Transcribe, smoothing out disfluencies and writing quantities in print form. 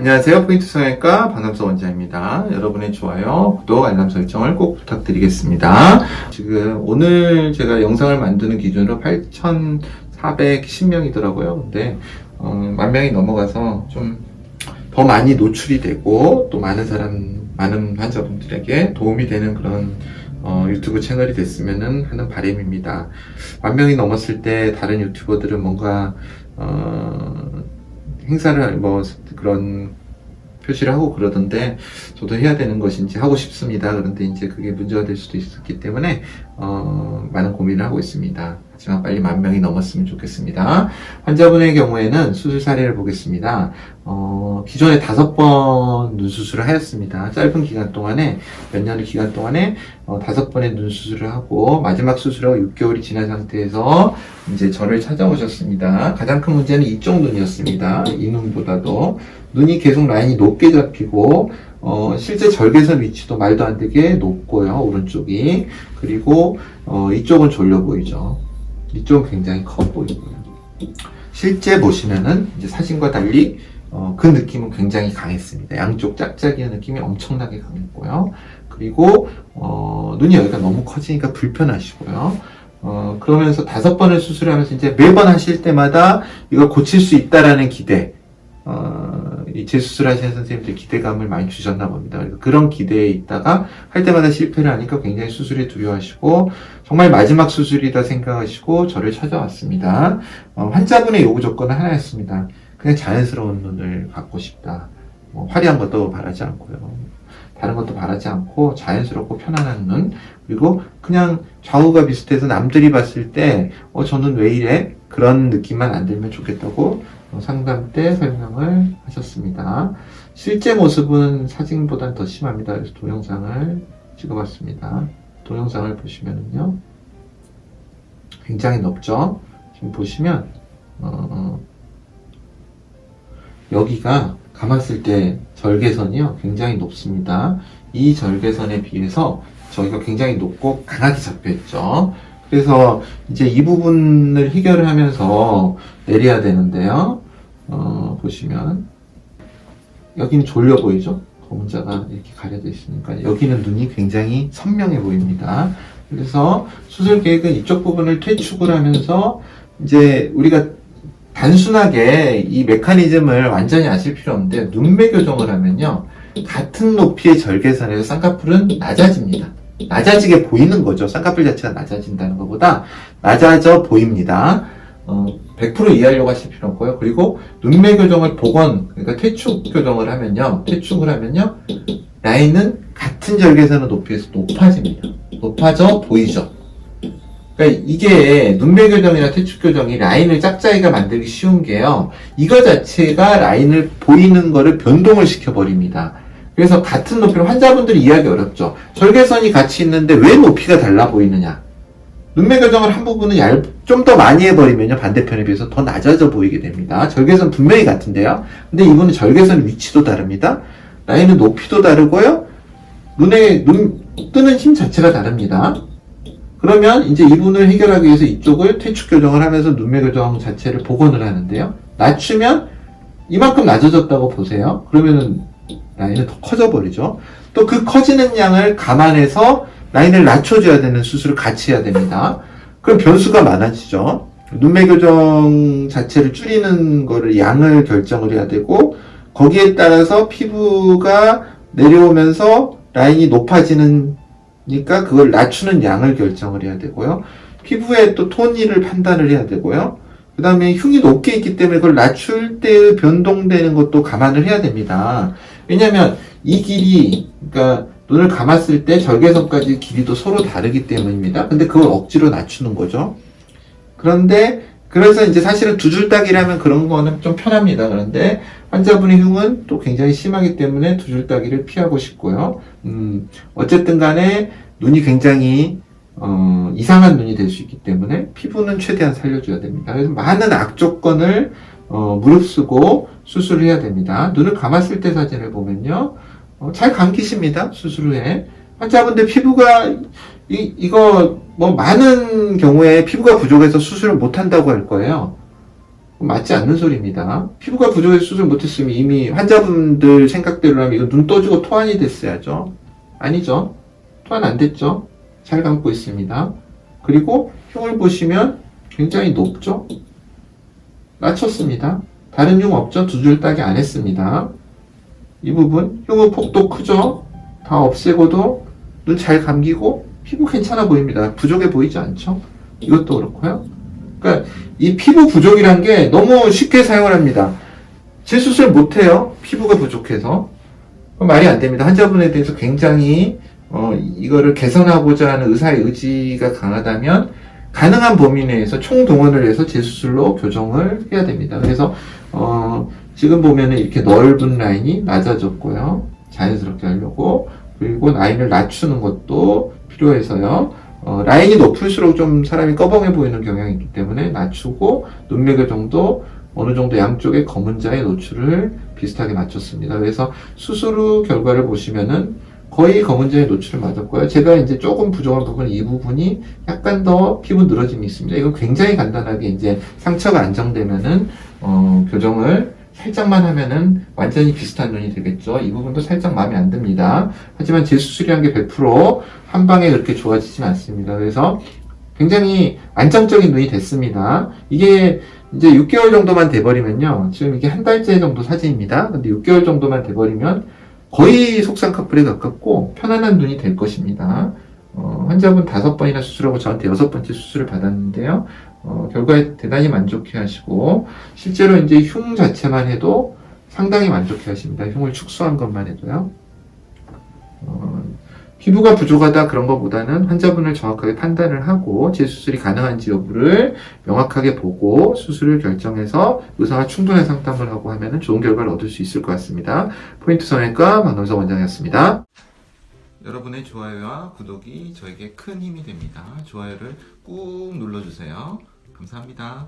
안녕하세요. 포인트 성형외과 박남석 원장입니다. 여러분의 좋아요, 구독, 알람 설정을 꼭 부탁드리겠습니다. 지금 오늘 제가 영상을 만드는 기준으로 8,410명이더라고요. 근데 10,000명이 넘어가서 좀 더 많이 노출이 되고 또 많은 환자분들에게 도움이 되는 그런 유튜브 채널이 됐으면 하는 바람입니다. 10,000명이 넘었을 때 다른 유튜버들은 뭔가 행사를 그런 표시를 하고 그러던데 저도 해야 되는 것인지 하고 싶습니다. 그런데 이제 그게 문제가 될 수도 있었기 때문에 많은 고민을 하고 있습니다. 하지만 빨리 10,000명이 넘었으면 좋겠습니다. 환자분의 경우에는 수술 사례를 보겠습니다. 기존에 5번 눈 수술을 하였습니다. 짧은 기간 동안에 몇 년의 기간 동안에 5번의 눈 수술을 하고 마지막 수술하고 6개월이 지난 상태에서 이제 저를 찾아오셨습니다. 가장 큰 문제는 이쪽 눈이었습니다. 이 눈보다도 눈이 계속 라인이 높게 잡히고 실제 절개선 위치도 말도 안 되게 높고요. 오른쪽이. 그리고 이쪽은 졸려 보이죠. 이쪽은 굉장히 커 보이고요. 실제 보시면은 이제 사진과 달리 그 느낌은 굉장히 강했습니다. 양쪽 짝짝이의 느낌이 엄청나게 강했고요. 그리고 눈이 여기가 너무 커지니까 불편하시고요. 그러면서 5번을 수술하면서 이제 매번 하실 때마다 이걸 고칠 수 있다라는 기대, 이 재수술하시는 선생님들 기대감을 많이 주셨나 봅니다. 그래서 그런 기대에 있다가 할 때마다 실패를 하니까 굉장히 수술에 두려워하시고 정말 마지막 수술이다 생각하시고 저를 찾아왔습니다. 환자분의 요구 조건은 하나였습니다. 그냥 자연스러운 눈을 갖고 싶다. 화려한 것도 바라지 않고요. 다른 것도 바라지 않고 자연스럽고 편안한 눈, 그리고 그냥 좌우가 비슷해서 남들이 봤을 때 저는 왜 이래? 그런 느낌만 안 들면 좋겠다고 상담 때 설명을 하셨습니다. 실제 모습은 사진보다는 더 심합니다. 그래서 동영상을 찍어봤습니다. 동영상을 보시면은요, 굉장히 높죠? 지금 보시면, 여기가 감았을 때 절개선이요, 굉장히 높습니다. 이 절개선에 비해서 저기가 굉장히 높고 강하게 잡혀있죠. 그래서 이제 이 부분을 해결을 하면서 내려야 되는데요. 보시면 여기는 졸려 보이죠? 검은자가 이렇게 가려져 있으니까 여기는 눈이 굉장히 선명해 보입니다. 그래서 수술 계획은 이쪽 부분을 퇴축을 하면서 이제 우리가 단순하게 이 메커니즘을 완전히 아실 필요 없는데 눈매 교정을 하면요, 같은 높이의 절개선에서 쌍꺼풀은 낮아집니다. 낮아지게 보이는 거죠. 쌍꺼풀 자체가 낮아진다는 것보다 낮아져 보입니다. 100% 이해하려고 하실 필요 없고요. 그리고 눈매 교정을 그러니까 퇴축 교정을 하면요, 라인은 같은 절개선의 높이에서 높아집니다. 높아져 보이죠. 그러니까 이게 눈매 교정이나 퇴축 교정이 라인을 짝짝이가 만들기 쉬운 게요, 이거 자체가 라인을 보이는 거를 변동을 시켜버립니다. 그래서 같은 높이로 환자분들이 이해하기 어렵죠. 절개선이 같이 있는데 왜 높이가 달라 보이느냐. 눈매 교정을 한 부분은 좀 더 많이 해버리면요, 반대편에 비해서 더 낮아져 보이게 됩니다. 절개선 분명히 같은데요. 근데 이분은 절개선 위치도 다릅니다. 라인은 높이도 다르고요. 눈 뜨는 힘 자체가 다릅니다. 그러면 이제 이분을 해결하기 위해서 이쪽을 퇴축 교정을 하면서 눈매 교정 자체를 복원을 하는데요. 낮추면 이만큼 낮아졌다고 보세요. 그러면은 라인은 더 커져 버리죠. 또 그 커지는 양을 감안해서 라인을 낮춰줘야 되는 수술을 같이 해야 됩니다. 그럼 변수가 많아지죠. 눈매 교정 자체를 줄이는 거를 양을 결정을 해야 되고, 거기에 따라서 피부가 내려오면서 라인이 높아지니까 그걸 낮추는 양을 결정을 해야 되고요. 피부의 또 톤을 판단을 해야 되고요. 그 다음에 흉이 높게 있기 때문에 그걸 낮출 때 변동되는 것도 감안을 해야 됩니다. 왜냐면 이 길이, 그러니까 눈을 감았을 때 절개선까지 길이도 서로 다르기 때문입니다. 근데 그걸 억지로 낮추는 거죠. 그래서 이제 사실은 두 줄 따기라면 그런 거는 좀 편합니다. 그런데 환자분의 흉은 또 굉장히 심하기 때문에 두 줄 따기를 피하고 싶고요. 어쨌든 간에 눈이 굉장히 이상한 눈이 될 수 있기 때문에 피부는 최대한 살려줘야 됩니다. 그래서 많은 악조건을 무릅쓰고 수술을 해야 됩니다. 눈을 감았을 때 사진을 보면요, 잘 감기십니다. 수술 후에. 환자분들 피부가 이거 많은 경우에 피부가 부족해서 수술을 못 한다고 할 거예요. 맞지 않는 소리입니다. 피부가 부족해서 수술 못했으면 이미 환자분들 생각대로라면 이거 눈 떠주고 토안이 됐어야죠. 아니죠. 토안 안 됐죠. 잘 감고 있습니다. 그리고 흉을 보시면 굉장히 높죠. 낮췄습니다. 다른 흉 없죠. 두 줄 따기 안 했습니다. 이 부분 흉의 폭도 크죠. 다 없애고도 눈 잘 감기고 피부 괜찮아 보입니다. 부족해 보이지 않죠? 이것도 그렇고요. 그러니까 이 피부 부족이란 게 너무 쉽게 사용을 합니다. 재수술 못해요. 피부가 부족해서. 말이 안 됩니다. 환자분에 대해서 굉장히 이거를 개선하고자 하는 의사의 의지가 강하다면 가능한 범위 내에서 총동원을 해서 재수술로 교정을 해야 됩니다. 그래서 지금 보면은 이렇게 넓은 라인이 낮아졌고요. 자연스럽게 하려고. 그리고 라인을 낮추는 것도 필요해서요. 라인이 높을수록 좀 사람이 꺼벙해 보이는 경향이 있기 때문에 낮추고 눈매개 정도 어느 정도 양쪽의 검은 자의 노출을 비슷하게 맞췄습니다. 그래서 수술 후 결과를 보시면은 거의 검은 자의 노출을 맞았고요. 제가 이제 조금 부족한 부분, 이 부분이 약간 더 피부 늘어짐이 있습니다. 이건 굉장히 간단하게 이제 상처가 안정되면은 교정을 살짝만 하면은 완전히 비슷한 눈이 되겠죠. 이 부분도 살짝 마음에 안 듭니다. 하지만 재수술이란 게 100% 한 방에 그렇게 좋아지진 않습니다. 그래서 굉장히 안정적인 눈이 됐습니다. 이게 이제 6개월 정도만 돼버리면요. 지금 이게 한 달째 정도 사진입니다. 근데 6개월 정도만 돼버리면 거의 속상 커플에 가깝고 편안한 눈이 될 것입니다. 환자분 5번이나 수술하고 저한테 6번째 수술을 받았는데요. 결과에 대단히 만족해 하시고, 실제로 이제 흉 자체만 해도 상당히 만족해 하십니다. 흉을 축소한 것만 해도요. 피부가 부족하다 그런 것보다는 환자분을 정확하게 판단을 하고 재수술이 가능한지 여부를 명확하게 보고 수술을 결정해서 의사와 충분한 상담을 하고 하면 좋은 결과를 얻을 수 있을 것 같습니다. 포인트 성형외과 박남석 원장이었습니다. 여러분의 좋아요와 구독이 저에게 큰 힘이 됩니다. 좋아요를 꾹 눌러주세요. 감사합니다.